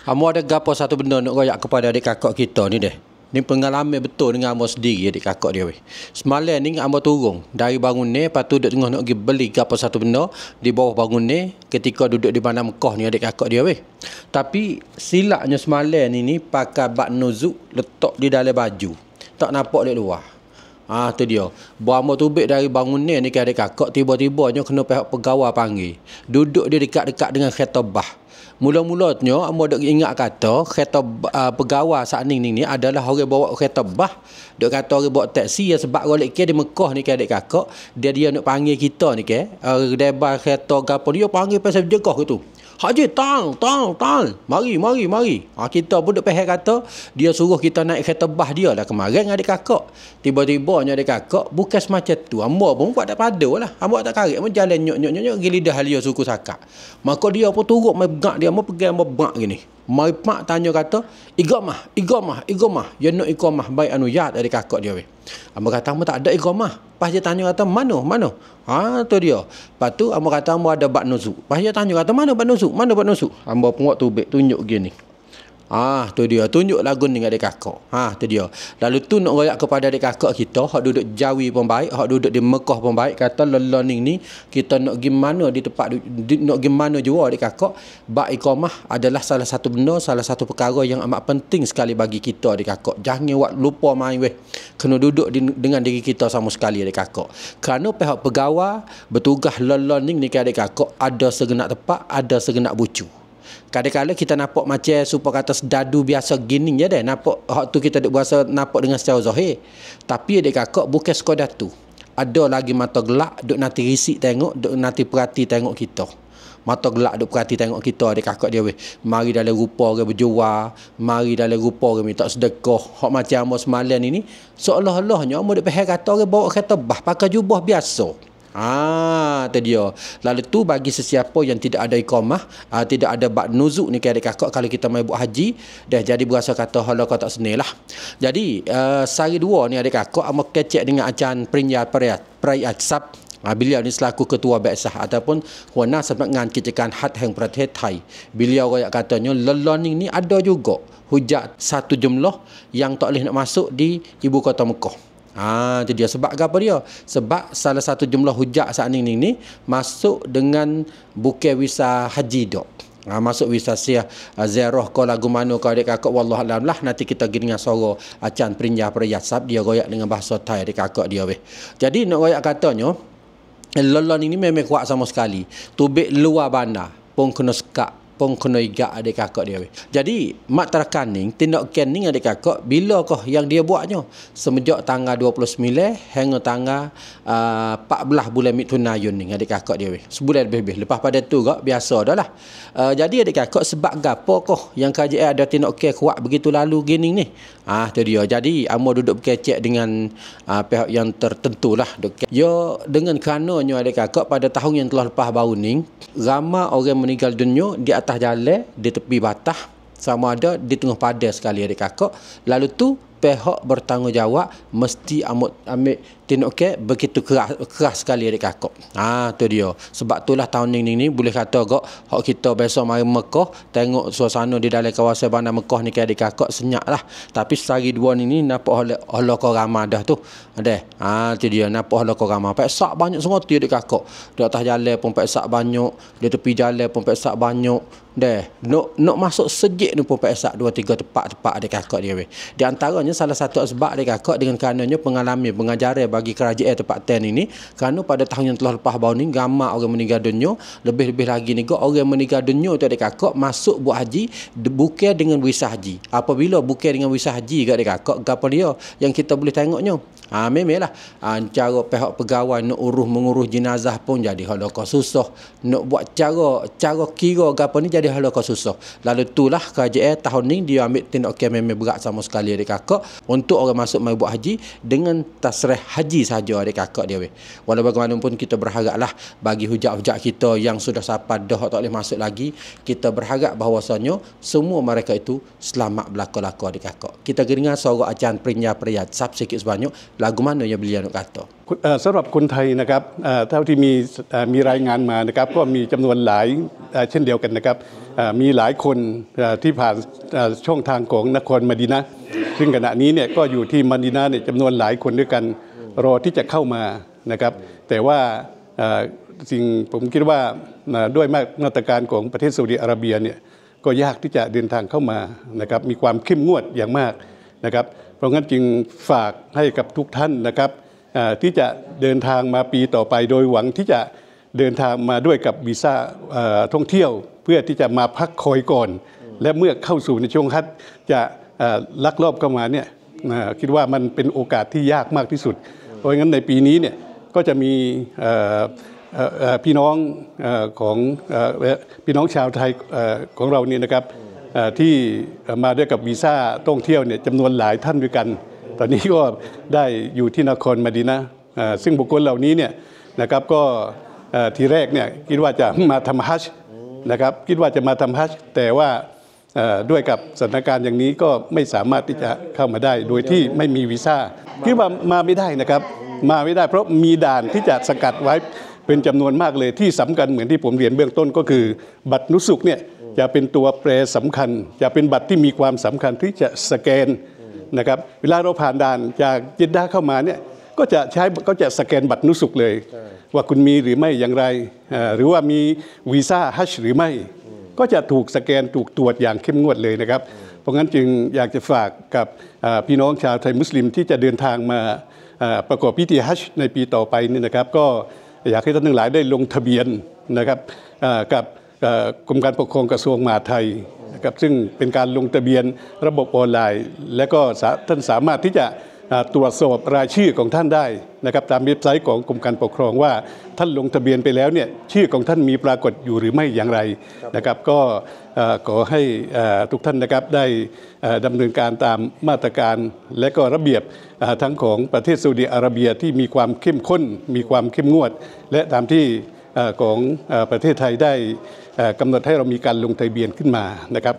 Amo ada gapo satu benda nak royak kepada adik kakak kita ni deh. Ni pengalaman betul dengan amo sendiri adik kakak dia weh. Semalam ni amo turun dari bangun ni, lepas tu duduk tengah nak pergi beli gapo satu benda di bawah bangun ni ketika duduk di Bandar Mekah ni adik kakak dia weh. Tapi silapnya semalam ni pakai bak nuzuk letak di dalam baju. Tak nampak di luar. Tu dia. Amo tubik dari bangun ni ke adik kakak, tiba-tibanya kena pihak pegawai panggil. Duduk dia dekat-dekat dengan kereta bah. Mula-mulanya amo dak ingat kata kereta pegawai saat ni adalah orang bawa kereta bah. Dok kata orang bawa taksi ya, sebab golek ke di Mekah ni ke adik kakak, dia nak panggil kita ni ke debar kereta gapo dia panggil pasal jegah gitu. Haji tang. Mari. Kita pun duk pehek kata dia suruh kita naik kereta bah dia lah kemarin adik kakak. Tiba-tibanya adik kakak bukan semacam tu. Amo pun buat tak pada lah. Amo tak karek pun jalan nyok gi lidah halia suku sakak. Maka dia pun turut mai begak dia, amo pegang begak gini. Mai pak tanya kata, "Iqamah. Ya nak iqamah baik anu ya adik kakak dia weh." Amo kata amo tak ada iqamah. Pas dia tanya kata, "Mana?" Tu dia. Lepas tu amo kata amo ada bak nuzuk. Pas dia tanya kata, "Mana bak nuzuk?" Amo pun tu tunjuk gini. Tu dia, tunjuk lagu ni adik kakak. Tu dia. Lalu tu nak royak kepada adik kakak kita, hak duduk Jawi pun baik, hak duduk di Mekah pun baik, kata learning ni kita nak pergi mana di tempat nak pergi mana jua adik kakak, bak iqamah adalah salah satu benda, salah satu perkara yang amat penting sekali bagi kita adik kakak. Jangan buat lupa main weh. Kena duduk dengan diri kita sama sekali adik kakak. Kerana pihak pegawai bertugas learning ni adik kakak ada segenap tempat, ada segenap bucu. Kadang-kadang kita nampak macam supaya kata sedadu biasa gini je deh. Nampak hak tu kita duk berasa nampak dengan secara zahir. Tapi adik kakak bukan sekadar tu. Ada lagi mata gelak duk nanti risik tengok, duk nanti perhati tengok kita. Mata gelak duk perhati tengok kita adik kakak dia weh. Mari dalam rupa orang berjual, mari dalam rupa orang minta sedekah. Hak macam amo semalam ni seolah-olahnya amo duk pahal kata orang bawa kereta bah pakai jubah biasa. Tu dia. Lalu tu bagi sesiapa yang tidak ada iqamah, tidak ada bak nuzuk ni adik kakak, kalau kita mai buat haji dah jadi berasa kata hala kau tak senil lah. Jadi sehari dua ni adik kakak amo kecek dengan acan Prayat Sab. Beliau ni selaku ketua Baksah ataupun Huana Sambungan Kecikan Had Hang Prates Thai. Beliau royak katanya learning ni ada juga hujat satu jumlah yang tak boleh nak masuk di ibu kota Mekah. Itu dia. Sebab apa dia? Sebab salah satu jumlah hujak saat ni masuk dengan bukan visa haji dok. Masuk visa ziarah ke lagu mana ke adik kakak, wallahualam lah. Nanti kita pergi dengan suara acan Prayat Sab, dia royak dengan bahasa Thai adik kakak dia weh. Jadi nak royak katanya lelon ini memang kuat sama sekali. Tubik luar bandar pun kena sekak, pun kena igak adik kakak dia weh. Jadi mak terkaning tindakan ni adik kakak bilakah yang dia buatnya? Semenjak tanggal 29 hingga tanggal 14 bulan Mithunayun ni adik kakak dia weh. Sebulan lebih-lebih. Lepas pada tu gak biasa dah lah. Jadi adik kakak sebab gapokoh yang KJL ada tindakan kuat begitu lalu gini ni. Tu dia. Jadi amo duduk berkecek dengan pihak yang tertentu lah. Ya dengan karenanya adik kakak pada tahun yang telah lepas baru ni ramai orang meninggal dunia di atas jalan, di tepi batas, sama ada di tengah padas sekali adik kakak. Lalu tu pihak bertanggungjawab mesti ambil tindakan begitu keras sekali adik kakak. Tu dia. Sebab itulah tahun ni boleh kata gak hak kita besok mari Mekah tengok suasana di dalam kawasan Bandar Mekah ni adik kakak senyap lah. Tapi sehari dua ni nampak hala kau ramai dah tu. Tu dia nampak hala kau ramai. Peksak banyak semua tu adik kakak. Di atas jalan pun peksak banyak, di tepi jalan pun peksak banyak. Nak masuk sejik ni pun peksak 2-3 tempat adik kakak dia weh. Di antaranya salah satu sebab adik kakak dengan karenanya pengalaman pengajaran bagi kerajaan tempat ten ini, kerana pada tahun yang telah lepas baru ni ramai orang meninggal dunia. Lebih-lebih lagi ni orang meninggal dunia tu adik kakak masuk buat haji bukan dengan visa haji. Apabila bukan dengan visa haji adik kakak, apa dia yang kita boleh tengoknya? Memanglah cara pihak pegawai nak mengurus jenazah pun jadi hala kau susah. Nak buat cara kira apa ni jadi hala kau susah. Lalu itulah kerajaan tahun ni dia ambil tindakan memang berat sama sekali adik kakak untuk orang masuk mai buat haji dengan tasrih haji saja adik kakak dia weh. Walau bagaimanapun kita berharaplah bagi hujak-hujak kita yang sudah sampai dah tak boleh masuk lagi, kita berharap bahawasanya semua mereka itu selamat belaka-laka adik kakak. Kita dengar suara acan Prayat Sab sikit sebanyak. lagu mana yang beliau nak kata สำหรับคนไทยนะครับเท่าที่มีรายงานมานะครับก็มีจำนวนหลายเช่นเดียวกันนะครับมีหลายคนที่ผ่านช่องทางของนครมะดีนะห์ซึ่งขณะนี้เนี่ยก็อยู่ที่มะดีนะห์เนี่ยจำนวนหลายคนด้วยกันรอที่จะเข้ามานะครับแต่ว่าสิ่งผมคิดว่าด้วยมาตรการของประเทศซาอุดิอาระเบียเนี่ยก็ยากที่จะเดินทางเข้ามานะครับมีความเข้มงวดอย่างมากนะครับเพราะงั้นจึงฝากให้กับทุกท่านนะครับที่จะเดินทางมาปีต่อไปโดยหวังที่จะเดินทางมาด้วยกับวีซ่าท่องเที่ยวเพื่อที่จะมาพักคอยก่อนและเมื่อเข้าสู่ในช่วงฮัจญ์จะลักลอบเข้ามาเนี่ยคิดว่ามันเป็นโอกาสที่ยากมากที่สุดเพราะงั้นในปีนี้เนี่ยก็จะมีพี่น้องของพี่น้องชาวไทยของเรานี่นะครับที่มาด้วยกับวีซ่าท่องเที่ยวเนี่ยจำนวนหลายท่านด้วยกันตอนนี้ก็ได้อยู่ที่นครมะดีนะห์ซึ่งบุคคลเหล่านี้เนี่ยนะครับก็ทีแรกเนี่ยคิดว่าจะมาทำฮัจญ์นะครับคิดว่าจะมาทำฮัจญ์แต่ว่าด้วยกับสถานการณ์อย่างนี้ก็ไม่สามารถที่จะเข้ามาได้โดยที่ไม่มีวีซ่าคิดว่ามาไม่ได้นะครับมาไม่ได้เพราะมีด่านที่จะสกัดไว้เป็นจำนวนมากเลยที่สำคัญเหมือนที่ผมเรียนเบื้องต้นก็คือบัตรนุสุกเนี่ยจะเป็นตัวแปรสำคัญจะเป็นบัตรที่มีความสำคัญที่จะสแกนนะครับเวลาเราผ่านด่านจากจิดดาห์เข้ามาเนี่ยก็จะสแกนบัตรนุสุกเลยว่าคุณมีหรือไม่อย่างไรหรือว่ามีวีซ่าฮัจญ์หรือไม่ก็จะถูกสแกนถูกตรวจอย่างเข้มงวดเลยนะครับเพราะงั้นจึงอยากจะฝากกับพี่น้องชาวไทยมุสลิมที่จะเดินทางมาประกอบพิธีฮัจญ์ในปีต่อไปนี่นะครับก็อยากให้ท่านทั้งหลายได้ลงทะเบียนนะครับกับกรมการปกครองกระทรวงมหาดไทยนะครับซึ่งเป็นการลงทะเบียนระบบออนไลน์ และก็ท่านสามารถที่จะตรวจสอบรายชื่อของท่านได้นะครับตามเว็บไซต์ของกรมการปกครองว่าท่านลงทะเบียนไปแล้วเนี่ยชื่อของท่านมีปรากฏอยู่หรือไม่อย่างไรนะครับก็ขอให้ทุกท่านนะครับได้ดำเนินการตามมาตรการและก็ระเบียบทั้งของประเทศซาอุดิอาระเบียที่มีความเข้มข้นมีความเข้มงวดและตามที่ของประเทศไทยได้กำหนดให้เรามีการลงทะเบียนขึ้นมานะครับ